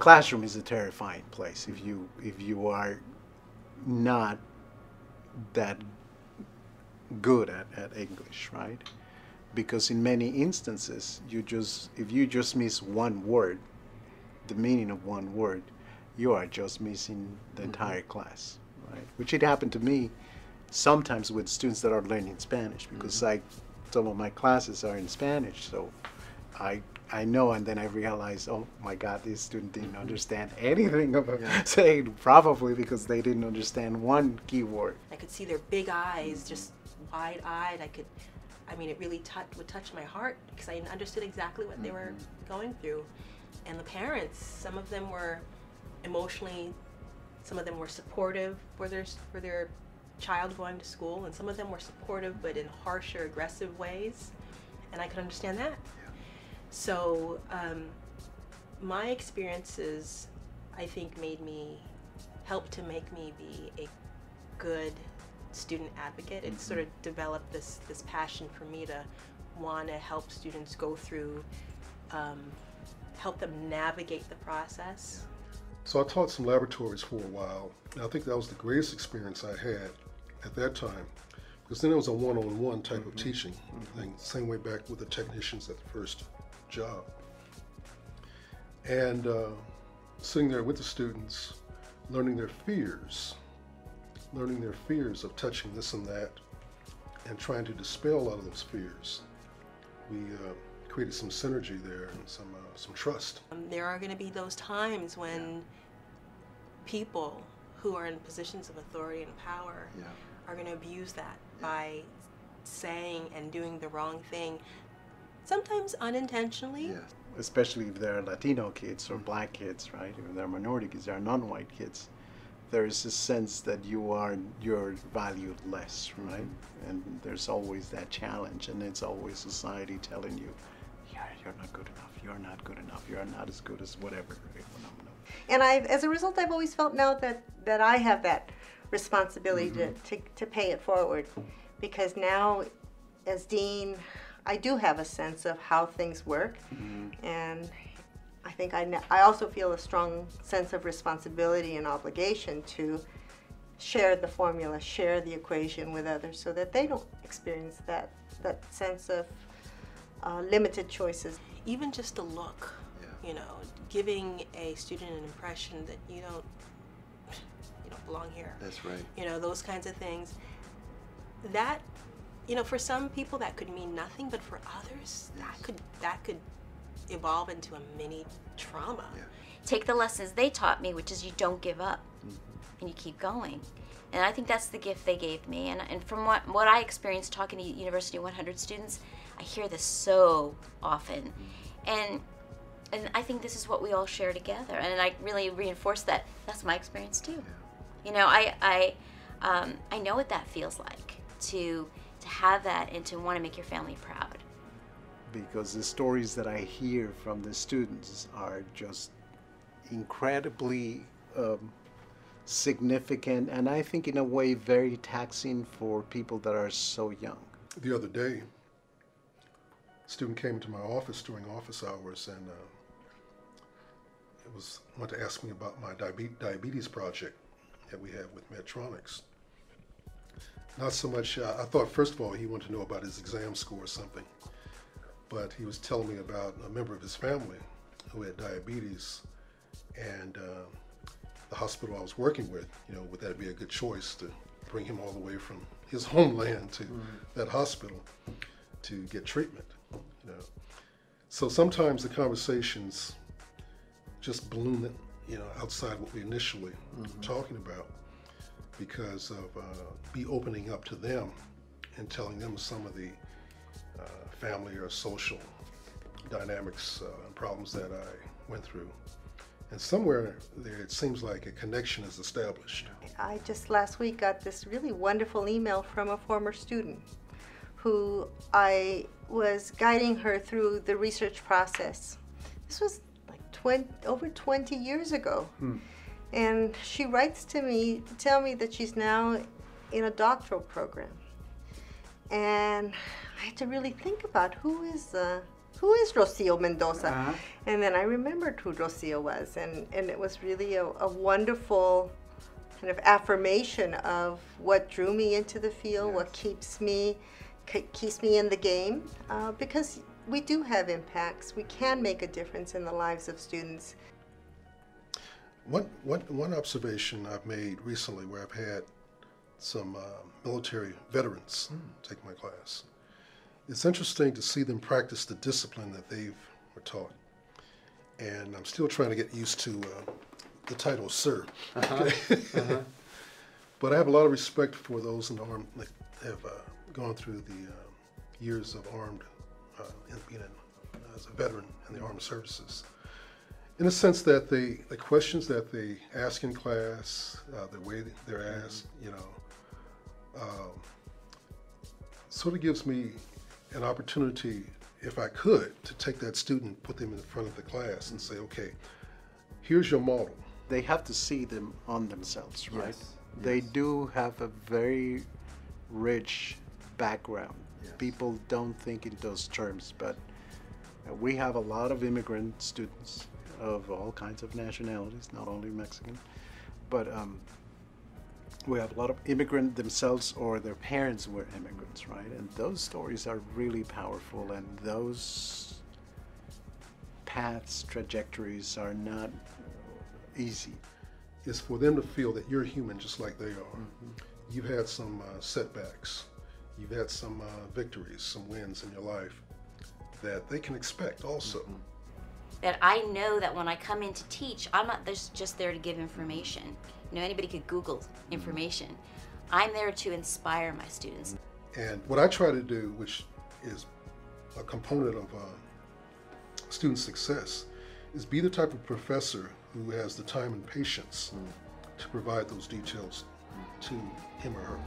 classroom is a terrifying place if you are not that good at English, right? Because in many instances, if you just miss one word, the meaning of one word, you are just missing the entire class, right? Which it happened to me sometimes with students that are learning Spanish, because some of my classes are in Spanish, so I know, and then I realized, oh my God, this student didn't understand anything about saying, probably because they didn't understand one key word. I could see their big eyes, just wide-eyed. I mean, it really would touch my heart because I understood exactly what they were going through. And the parents, some of them were emotionally, some of them were supportive for their child going to school, and some of them were supportive but in harsher, aggressive ways, and I could understand that. So my experiences, I think, helped to make me be a good student advocate. It sort of developed this passion for me to want to help students go through, help them navigate the process. So I taught some laboratories for a while, and I think that was the greatest experience I had at that time, because then it was a one-on-one type of teaching thing, same way back with the technicians at the first job. And sitting there with the students, learning their fears of touching this and that, and trying to dispel a lot of those fears. We created some synergy there and some trust. There are going to be those times when people who are in positions of authority and power are going to abuse that by saying and doing the wrong thing, sometimes unintentionally. Yes. Especially if they're Latino kids or black kids, right? If they're minority kids, they're non-white kids. There is a sense that you're valued less, right? And there's always that challenge, and it's always society telling you, you're not good enough, you're not good enough, you're not as good as whatever. And as a result, I've always felt now that I have that responsibility to pay it forward, because now as dean, I do have a sense of how things work, and I think I also feel a strong sense of responsibility and obligation to share the formula, share the equation with others, so that they don't experience that sense of limited choices. Even just a look, you know, giving a student an impression that you don't belong here. That's right. You know, those kinds of things. That, you know, for some people that could mean nothing, but for others, that could evolve into a mini trauma. Take the lessons they taught me, which is you don't give up, and you keep going. And I think that's the gift they gave me. And from what I experienced talking to University 100 students, I hear this so often. And I think this is what we all share together. And I really reinforce that that's my experience too. You know, I know what that feels like to have that and to want to make your family proud. Because the stories that I hear from the students are just incredibly significant, and I think in a way very taxing for people that are so young. The other day, a student came to my office during office hours and wanted to ask me about my diabetes project that we have with Medtronics. Not so much, I thought first of all he wanted to know about his exam score or something, but he was telling me about a member of his family who had diabetes, and the hospital I was working with, you know, would that be a good choice to bring him all the way from his homeland to that hospital to get treatment, you know. So sometimes the conversations just balloon, you know, outside what we initially were talking about, because of be opening up to them and telling them some of the family or social dynamics and problems that I went through. And somewhere there it seems like a connection is established. I just last week got this really wonderful email from a former student who I was guiding her through the research process. This was like over 20 years ago. And she writes to me to tell me that she's now in a doctoral program. And I had to really think about who is who is Rocio Mendoza? Uh-huh. And then I remembered who Rocio was, and it was really a wonderful kind of affirmation of what drew me into the field, what keeps me in the game, because we do have impacts. We can make a difference in the lives of students. One observation I've made recently, where I've had some military veterans take my class, it's interesting to see them practice the discipline that they were taught. And I'm still trying to get used to the title sir. But I have a lot of respect for those in the armed that have gone through the years of armed, being as a veteran in the armed services. In the sense that the questions that they ask in class, the way they're asked, sort of gives me an opportunity, if I could, to take that student, put them in front of the class and say, okay, here's your model. They have to see them on themselves, right? Yes. They do have a very rich background. Yes. People don't think in those terms, but we have a lot of immigrant students of all kinds of nationalities, not only Mexican, but we have a lot of immigrants themselves, or their parents were immigrants, right? And those stories are really powerful, and those paths, trajectories are not easy. Is for them to feel that you're human just like they are. You've had some setbacks. You've had some victories, some wins in your life that they can expect also. That I know that when I come in to teach, I'm not just there to give information. Anybody could Google information. I'm there to inspire my students. And what I try to do, which is a component of student success, is be the type of professor who has the time and patience to provide those details to him or her.